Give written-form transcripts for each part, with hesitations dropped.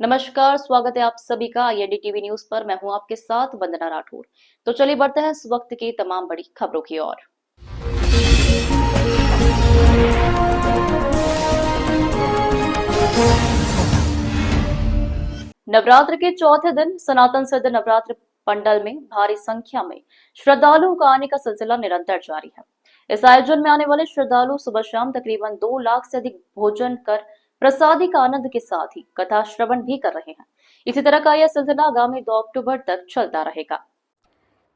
नमस्कार, स्वागत है आप सभी का आईएनडी टीवी न्यूज पर। मैं हूं आपके साथ वंदना राठौर। तो चलिए बढ़ते हैं इस वक्त की तमाम बड़ी खबरों की ओर। नवरात्र के चौथे दिन सनातन सिद्ध नवरात्र पंडाल में भारी संख्या में श्रद्धालुओं का आने का सिलसिला निरंतर जारी है। इस आयोजन में आने वाले श्रद्धालु सुबह शाम तकरीबन 2 लाख से अधिक भोजन कर प्रसादी का आनंद के साथ ही कथा श्रवण भी कर रहे हैं। इसी तरह का यह सिलसिला आगामी 2 अक्टूबर तक चलता रहेगा।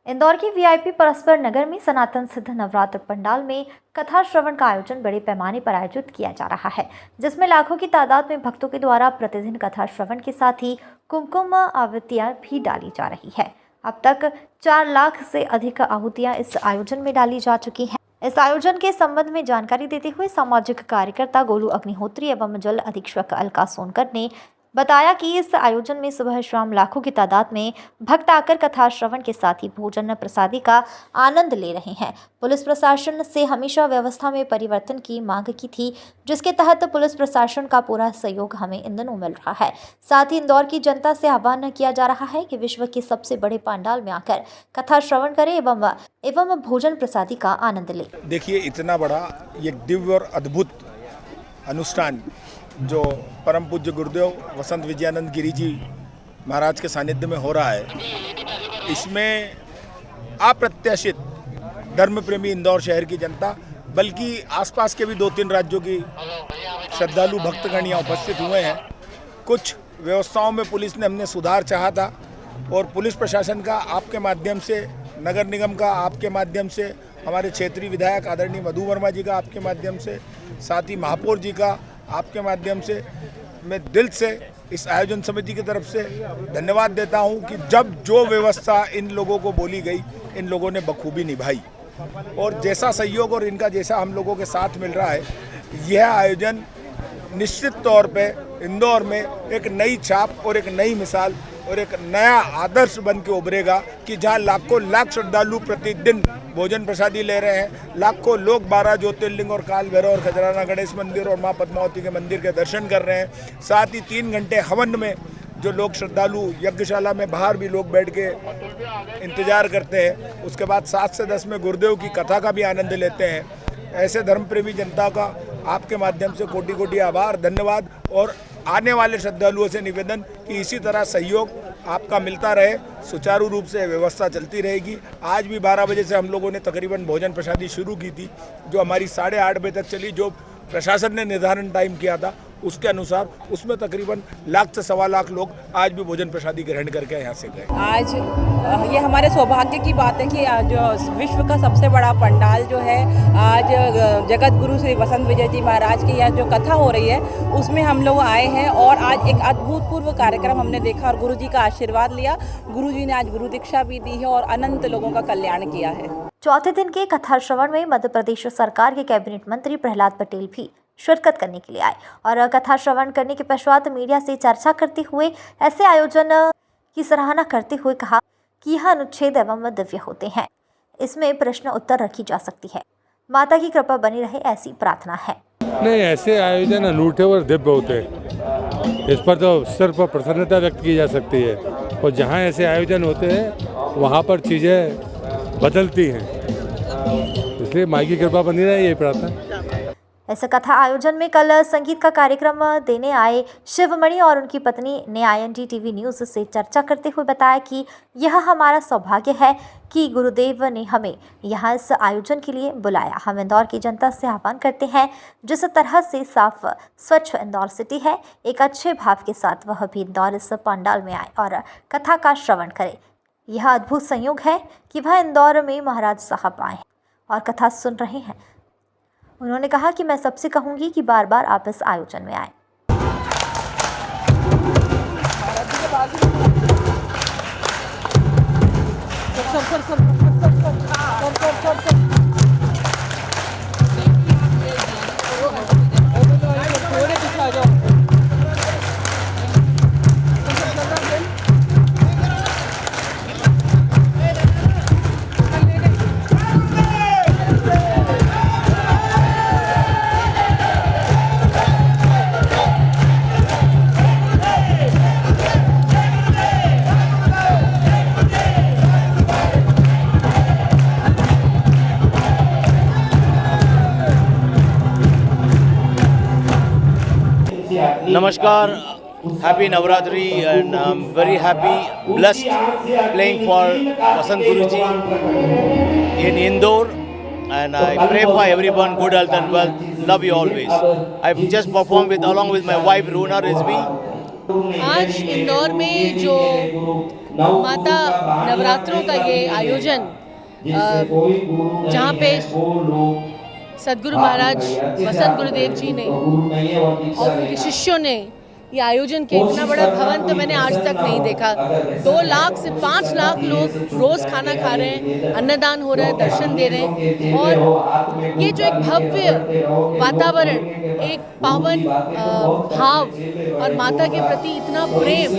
इंदौर की वीआईपी परस्पर नगर में सनातन सिद्ध नवरात्र पंडाल में कथा श्रवण का आयोजन बड़े पैमाने पर आयोजित किया जा रहा है, जिसमें लाखों की तादाद में भक्तों के द्वारा प्रतिदिन कथा श्रवण के साथ ही कुमकुम आहुतियां भी डाली जा रही है। अब तक 4 लाख से अधिक आहुतियां इस आयोजन में डाली जा चुकी हैं। इस आयोजन के संबंध में जानकारी देते हुए सामाजिक कार्यकर्ता गोलू अग्निहोत्री एवं जल अधीक्षक अलका सोनकर ने बताया कि इस आयोजन में सुबह शाम लाखों की तादाद में भक्त आकर कथा श्रवण के साथ ही भोजन प्रसादी का आनंद ले रहे हैं। पुलिस प्रशासन से हमेशा व्यवस्था में परिवर्तन की मांग की थी, जिसके तहत पुलिस प्रशासन का पूरा सहयोग हमें इन दिनों मिल रहा है। साथ ही इंदौर की जनता से आह्वान किया जा रहा है कि विश्व के सबसे बड़े पंडाल में आकर कथा श्रवण करें एवं भोजन प्रसादी का आनंद ले। देखिए, इतना बड़ा ये दिव्य और अद्भुत अनुष्ठान जो परम पूज्य गुरुदेव वसंत विजयानंद गिरी जी महाराज के सानिध्य में हो रहा है, इसमें अप्रत्याशित धर्म प्रेमी इंदौर शहर की जनता, बल्कि आसपास के भी 2-3 राज्यों की श्रद्धालु भक्तगण यहाँ उपस्थित हुए हैं। कुछ व्यवस्थाओं में पुलिस ने हमने सुधार चाहा था और पुलिस प्रशासन का आपके माध्यम से, नगर निगम का आपके माध्यम से, हमारे क्षेत्रीय विधायक आदरणीय मधु वर्मा जी का आपके माध्यम से, साथ ही महापौर जी का आपके माध्यम से मैं दिल से इस आयोजन समिति की तरफ से धन्यवाद देता हूं कि जब जो व्यवस्था इन लोगों को बोली गई, इन लोगों ने बखूबी निभाई और जैसा सहयोग और इनका जैसा हम लोगों के साथ मिल रहा है, यह आयोजन निश्चित तौर पे इंदौर में एक नई छाप और एक नई मिसाल और एक नया आदर्श बन के उभरेगा कि जहां लाखों लाख श्रद्धालु प्रतिदिन भोजन प्रसादी ले रहे हैं, लाखों लोग 12 ज्योतिर्लिंग और काल भैरव और खजराना गणेश मंदिर और मां पद्मावती के मंदिर के दर्शन कर रहे हैं। साथ ही 3 घंटे हवन में जो लोग श्रद्धालु यज्ञशाला में बाहर भी लोग बैठ के इंतजार करते हैं, उसके बाद 7 से 10 में गुरुदेव की कथा का भी आनंद लेते हैं। ऐसे धर्मप्रेमी जनता का आपके माध्यम से कोटि कोटि आभार, धन्यवाद। और आने वाले श्रद्धालुओं से निवेदन कि इसी तरह सहयोग आपका मिलता रहे, सुचारू रूप से व्यवस्था चलती रहेगी। आज भी 12 बजे से हम लोगों ने तकरीबन भोजन प्रसादी शुरू की थी, जो हमारी 8:30 बजे तक चली, जो प्रशासन ने निर्धारण टाइम किया था उसके अनुसार। उसमें तकरीबन 1 लाख से 1.25 लाख लोग आज भी भोजन प्रसादी ग्रहण करके यहाँ से गए। आज ये हमारे सौभाग्य की बात है कि आज जो विश्व का सबसे बड़ा पंडाल जो है, आज जगत गुरु श्री वसंत विजय जी महाराज की यहाँ जो कथा हो रही है, उसमें हम लोग आए हैं और आज एक अभूतपूर्व कार्यक्रम हमने देखा और गुरु जी का आशीर्वाद लिया। गुरु जी ने आज गुरु दीक्षा भी दी है और अनंत लोगों का कल्याण किया है। चौथे दिन के कथा श्रवण में मध्य प्रदेश सरकार के कैबिनेट मंत्री प्रहलाद पटेल भी शिरकत करने के लिए आए और कथा श्रवण करने के पश्चात मीडिया से चर्चा करते हुए ऐसे आयोजन की सराहना करते हुए कहा कि यह अनुच्छेद एवं दिव्य होते हैं, इसमें प्रश्न उत्तर रखी जा सकती है। माता की कृपा बनी रहे, ऐसी प्रार्थना है। नहीं, ऐसे आयोजन अनूठे और दिव्य होते हैं, इस पर तो सिर्फ प्रसन्नता व्यक्त की जा सकती है। और जहाँ ऐसे आयोजन होते हैं वहाँ पर चीज़ें बदलती हैं, इसलिए माँ की कृपा बनी रहे, यही प्रार्थना। ऐसे कथा आयोजन में कल संगीत का कार्यक्रम देने आए शिवमणि और उनकी पत्नी ने आईएनडी टीवी न्यूज़ से चर्चा करते हुए बताया कि यह हमारा सौभाग्य है कि गुरुदेव ने हमें यहाँ इस आयोजन के लिए बुलाया। हम इंदौर की जनता से आह्वान करते हैं, जिस तरह से साफ स्वच्छ इंदौर सिटी है, एक अच्छे भाव के साथ वह भी इंदौर इस पंडाल में आए और कथा का श्रवण करे। यह अद्भुत संयोग है कि वह इंदौर में महाराज साहब आए और कथा सुन रहे हैं। उन्होंने कहा कि मैं सबसे कहूंगी कि बार बार आप इस आयोजन में आएं। Namaskar, happy Navratri, and I'm very happy, blessed, playing for Vasant Guruji in Indore, and I pray for everyone good health and wealth. Love you always. I've just performed along with my wife Runa Rizvi. आज इंदौर में जो माता नवरात्रों का ये आयोजन जहाँ पे सदगुरु महाराज वसंत गुरुदेव जी ने और उनके शिष्यों ने ये आयोजन किया, इतना बड़ा भवन तो मैंने आज तक नहीं देखा। 2 लाख से 5 लाख लोग रोज खाना खा रहे हैं, अन्नदान हो रहा है, दर्शन दे रहे हैं, और ये जो एक भव्य वातावरण, एक पावन भाव और माता के प्रति इतना प्रेम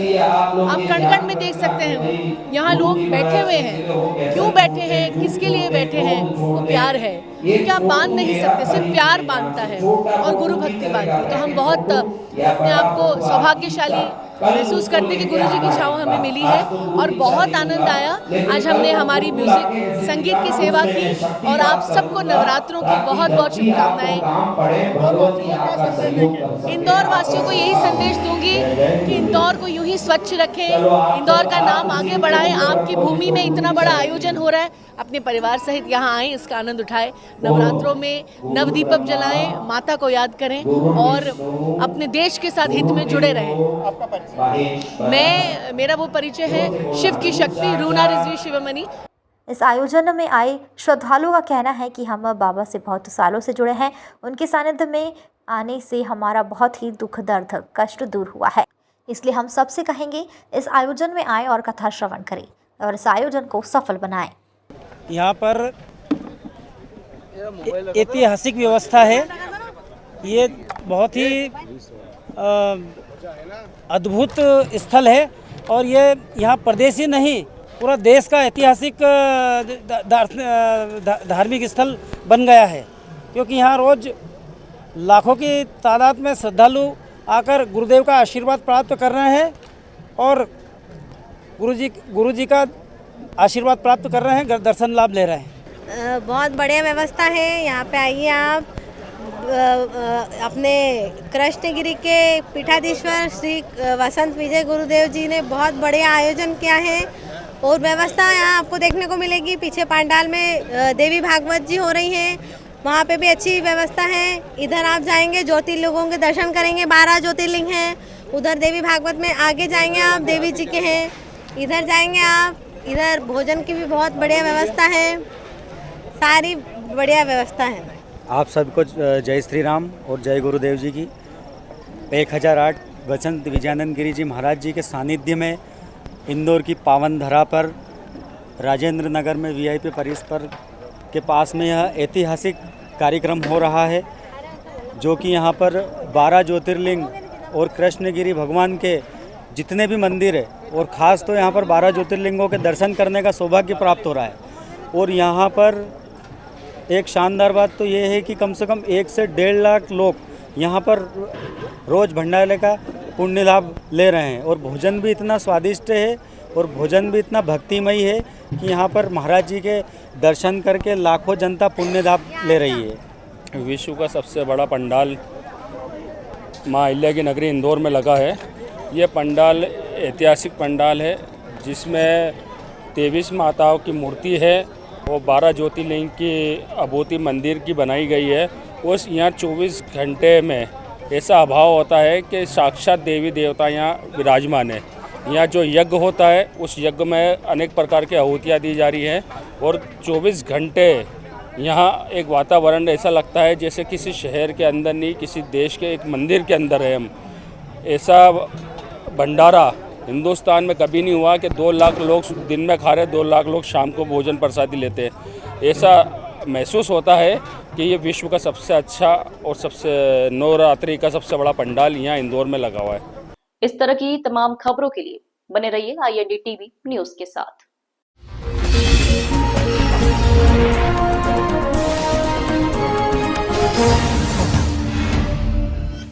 आप कण-कण में देख सकते हैं। यहाँ लोग बैठे हुए हैं, क्यों बैठे हैं, किसके लिए बैठे हैं? वो प्यार है, क्योंकि आप बांध नहीं सकते, सिर्फ प्यार बांधता है और गुरु भक्ति बांधती है। तो हम बहुत अपने आप को सौभाग्यशाली महसूस करते कि गुरु जी की छाँव हमें मिली है और बहुत आनंद आया। आज हमने हमारी म्यूजिक संगीत की सेवा की और आप सबको नवरात्रों की बहुत बहुत शुभकामनाएं। इंदौर वासियों को यही संदेश दूंगी कि इंदौर को यूं ही स्वच्छ रखें, इंदौर का नाम आगे बढ़ाएं। आपकी भूमि में इतना बड़ा आयोजन हो रहा है, अपने परिवार सहित यहाँ आएं, इसका आनंद उठाएं। नवरात्रों में नवदीपक जलाएं, माता को याद करें और अपने देश के साथ हित में जुड़े रहें। मेरा वो परिचय है शिव की शक्ति, रूना रिजवी शिवमणि। इस आयोजन में आए श्रद्धालुओं का कहना है कि हम बाबा से बहुत सालों से जुड़े हैं, उनके सानिध्य में आने से हमारा बहुत ही दुख दर्द कष्ट दूर हुआ है। इसलिए हम सबसे कहेंगे इस आयोजन में आए और कथा श्रवण करें और इस आयोजन को सफल बनाएं। यहाँ पर ऐतिहासिक व्यवस्था है, ये बहुत ही अद्भुत स्थल है और ये यहाँ प्रदेश ही नहीं पूरा देश का ऐतिहासिक धार्मिक स्थल बन गया है, क्योंकि यहाँ रोज़ लाखों की तादाद में श्रद्धालु आकर गुरुदेव का आशीर्वाद प्राप्त कर रहे हैं और गुरु जी का आशीर्वाद प्राप्त कर रहे हैं, दर्शन लाभ ले रहे हैं। बहुत बढ़िया व्यवस्था है, यहाँ पे आइए आप। अपने कृष्णगिरी के पीठाधीश्वर श्री वसंत विजय गुरुदेव जी ने बहुत बढ़िया आयोजन किया है और व्यवस्था यहाँ आपको देखने को मिलेगी। पीछे पंडाल में देवी भागवत जी हो रही हैं, वहाँ पे भी अच्छी व्यवस्था है। इधर आप जाएंगे ज्योतिर्लिंगों के दर्शन करेंगे, 12 ज्योतिर्लिंग हैं। उधर देवी भागवत में आगे जाएंगे आप, देवी जी के हैं। इधर जाएंगे आप, इधर भोजन की भी बहुत बढ़िया व्यवस्था है, सारी बढ़िया व्यवस्था है। आप सबको जय श्री राम और जय गुरुदेव जी की। 1008 वसंत विजयानंद गिरी जी महाराज जी के सानिध्य में इंदौर की पावन धरा पर राजेंद्र नगर में VIP परिसर के पास में यह ऐतिहासिक कार्यक्रम हो रहा है, जो कि यहाँ पर 12 ज्योतिर्लिंग और कृष्णगिरी भगवान के जितने भी मंदिर है और ख़ास तो यहाँ पर 12 ज्योतिर्लिंगों के दर्शन करने का सौभाग्य प्राप्त हो रहा है। और यहाँ पर एक शानदार बात तो ये है कि कम से कम 1 से 1.5 लाख लोग यहाँ पर रोज़ भंडारे का पुण्य लाभ ले रहे हैं और भोजन भी इतना स्वादिष्ट है और भोजन भी इतना भक्तिमय है कि यहाँ पर महाराज जी के दर्शन करके लाखों जनता पुण्य लाभ ले रही है। विश्व का सबसे बड़ा पंडाल माँ अहिल्या की नगरी इंदौर में लगा है। ये पंडाल ऐतिहासिक पंडाल है, जिसमें 23 माताओं की मूर्ति है और 12 ज्योतिर्लिंग की अबोती मंदिर की बनाई गई है। उस यहाँ 24 घंटे में ऐसा अभाव होता है कि साक्षात देवी देवता यहाँ विराजमान है। यहाँ जो यज्ञ होता है उस यज्ञ में अनेक प्रकार की आहुतियाँ दी जा रही हैं और 24 घंटे यहाँ एक वातावरण ऐसा लगता है जैसे किसी शहर के अंदर नहीं, किसी देश के एक मंदिर के अंदर है हम। ऐसा भंडारा हिंदुस्तान में कभी नहीं हुआ कि 2 लाख लोग दिन में खा रहे, 2 लाख लोग शाम को भोजन प्रसादी लेते हैं। ऐसा महसूस होता है कि ये विश्व का सबसे अच्छा और सबसे नवरात्रि का सबसे बड़ा पंडाल यहाँ इंदौर में लगा हुआ है। इस तरह की तमाम खबरों के लिए बने रहिए IND TV न्यूज के साथ।